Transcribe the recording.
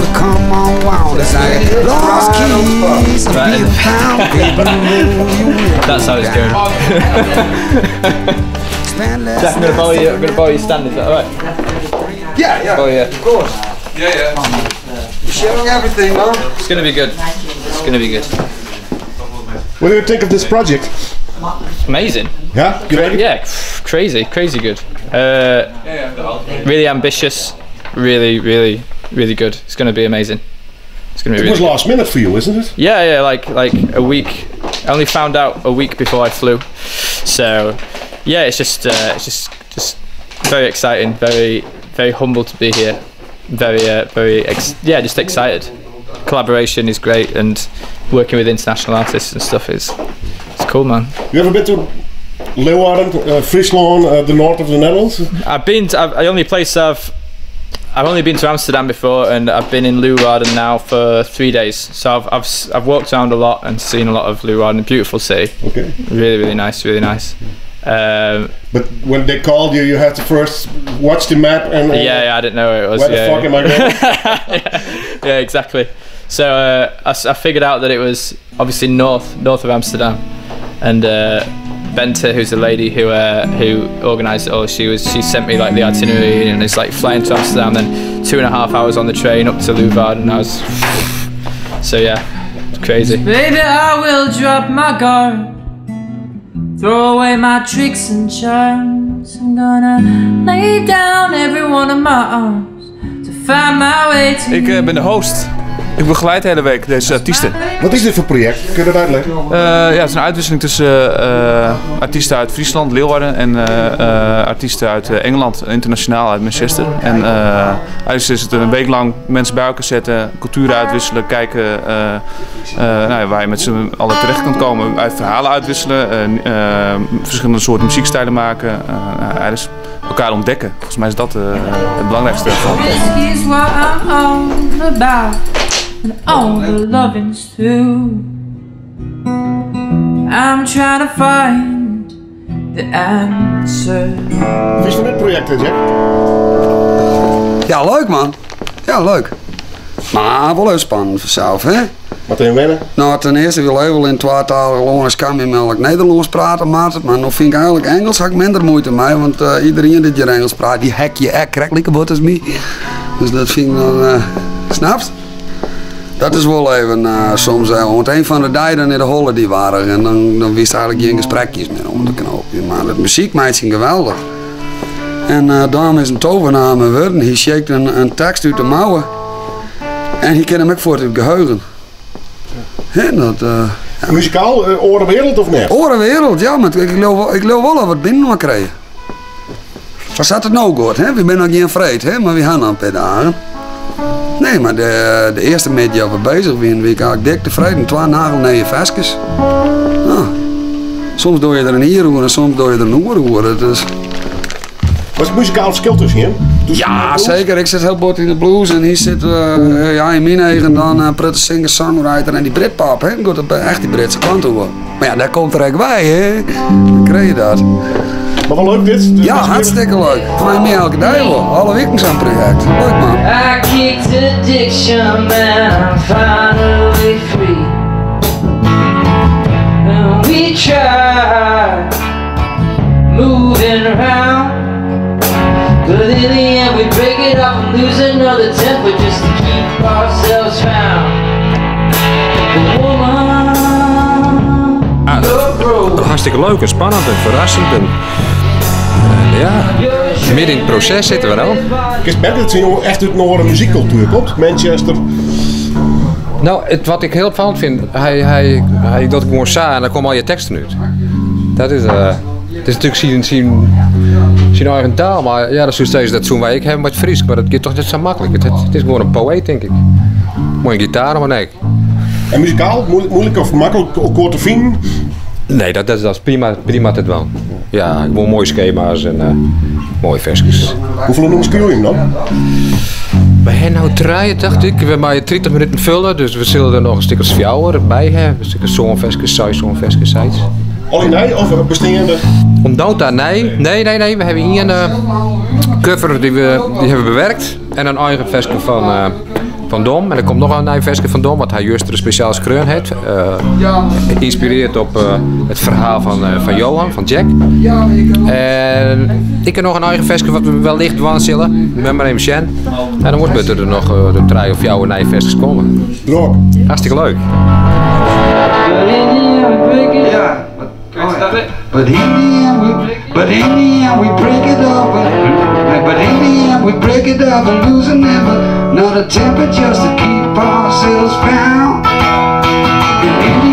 to come on wild. It's like lost keys of being found. That's how it's going. Jack, I'm gonna borrow your stand. Is that alright? Yeah, Oh yeah. of course. Yeah. You're sharing everything, man. It's gonna be good. It's gonna be good. What do you think of this project? Amazing. Yeah, good. Yeah, crazy good. Really ambitious. Really good. It's gonna be amazing. It's gonna be. It was last minute for you, isn't it? Yeah, like a week. I only found out a week before I flew, so yeah, it's just very exciting. Very humble to be here. Just excited. Collaboration is great, and working with international artists and stuff it's cool, man. You ever been to Leeuwarden, Friesland, the north of the Netherlands? I've only been to Amsterdam before, and I've been in Leeuwarden now for 3 days. So I've walked around a lot and seen a lot of Leeuwarden. Beautiful city. Okay. Really nice. But when they called you, you had to first watch the map and. Yeah, I didn't know where it was. Where the fuck am I going? yeah, exactly. So I figured out that it was obviously north of Amsterdam, and Bente, who's the lady who organised it all, she sent me like the itinerary, and it's like flying to Amsterdam, then 2.5 hours on the train up to Leeuwarden. So yeah, it's crazy. Baby, I will drop my guard, throw away my tricks and charms. I'm gonna lay down every one of my arms to find my way to Ik ben de host. Ik begeleid de hele week deze artiesten. Wat is dit voor project? Kun je dat uitleggen? Ja, het is een uitwisseling tussen artiesten uit Friesland, Leeuwarden en artiesten uit Engeland, internationaal uit Manchester. En eigenlijk is het een week lang mensen bij elkaar zetten, culturen uitwisselen, kijken waar je met z'n allen terecht kunt komen, uit verhalen uitwisselen, verschillende soorten muziekstijlen maken, eigenlijk elkaar ontdekken. Volgens mij is dat het belangrijkste ervan. And all the loving's through. I'm trying to find the answer. Wat is van dit project, Jack? Ja, leuk man. Ja, leuk. Maar wel heel spannend vanzelf, hè? Wat wil je wennen? Nou, ten eerste wil ik wel in tweetalige Loners kan je melk Nederlands praten, maar nu vind ik eigenlijk Engels heb ik minder moeite mee, want iedereen die hier Engels praat, die hek je echt krijgt wat als mij. Dus dat vind ik dan, snapt? Dat is wel even soms, want een van de dagen in de holle die waren en dan wist eigenlijk geen gesprekjes meer om te knopen. Maar het muziek maakt zijn geweldig. En daarom is een tovernaam geworden. Hij shakt een tekst uit de mouwen en hij kan hem ook voor het geheugen. En dat, ja. Muzikaal, Orenwereld of net? Orenwereld, ja, maar ik geloof wel dat we het binnen maar krijgen. Wat zat het nou goed, hè? We zijn nog geen vreed, hè? Maar we gaan een paar dagen. Nee, maar de eerste media we bezig zijn, wie ik eigenlijk dik tevreden, 2 nagelnije vestjes. Nou, soms doe je er een hierhoer en soms doe je er een oerhoer. Wat is het muzikaal verschil tussen je? Ja, zeker. Ik zit heel bot in de blues en hier zit in mijn eigen dan pretty singer, songwriter en die Britpop, hè. Ik goed echt die Britse kant over. Maar ja, daar komt er echt bij, hè. Dan krijg je dat. Maar wel leuk dit? Ja, hartstikke leuk. Voor mij meer elke dag wel. Alle weken zo'n project. Leuk man. I kicked addiction, man, I'm finally free. And we tried moving around, but in the end we break it up and lose another temper just to keep ourselves found. The woman, hartstikke leuk en spannend en verrassend. En ja, midden in het proces zitten we al. Ik ben dat je echt uit een muziekcultuur komt, Manchester. Nou, wat ik heel opvallend vind, hij doet het gewoon saai en dan komen al je teksten uit. Dat is, het is natuurlijk zijn eigen taal, maar ja, dat is steeds dat zo'n wij. Ik heb wat Fries, maar dat gaat toch niet zo makkelijk. Het is gewoon een poëet, denk ik. Mooie gitaar, maar nee. En muzikaal, moeilijk of makkelijk kort te vinden? Nee, dat is prima het wel. Ja, gewoon mooie schema's en mooie versjes. Hoeveel nummers kun je hem dan? We hebben nou 3, dacht ik. We hebben maar 30 minuten vullen, dus we zullen er nog een stukje fjouwer bij hebben. Een stukje zomerversjes, zomerversjes. Alleen nee, of bestaande? Omdat daar nee. We hebben hier een cover die hebben bewerkt en een eigen versje van van Dom. En er komt nog een nieuw versje van Dom, wat hij juist een speciaal skreun heeft. Geïnspireerd op het verhaal van Johan, van Jack. En ik heb nog een eigen versje wat we wellicht doen zullen. Met maar even Sjen. En dan moet er nog de 3 of 4 nieuwe versjes komen. Hartstikke leuk. Ja. But in the end we break it up. But in the end we break it up and losing never. Not a temper just to keep ourselves bound. And in the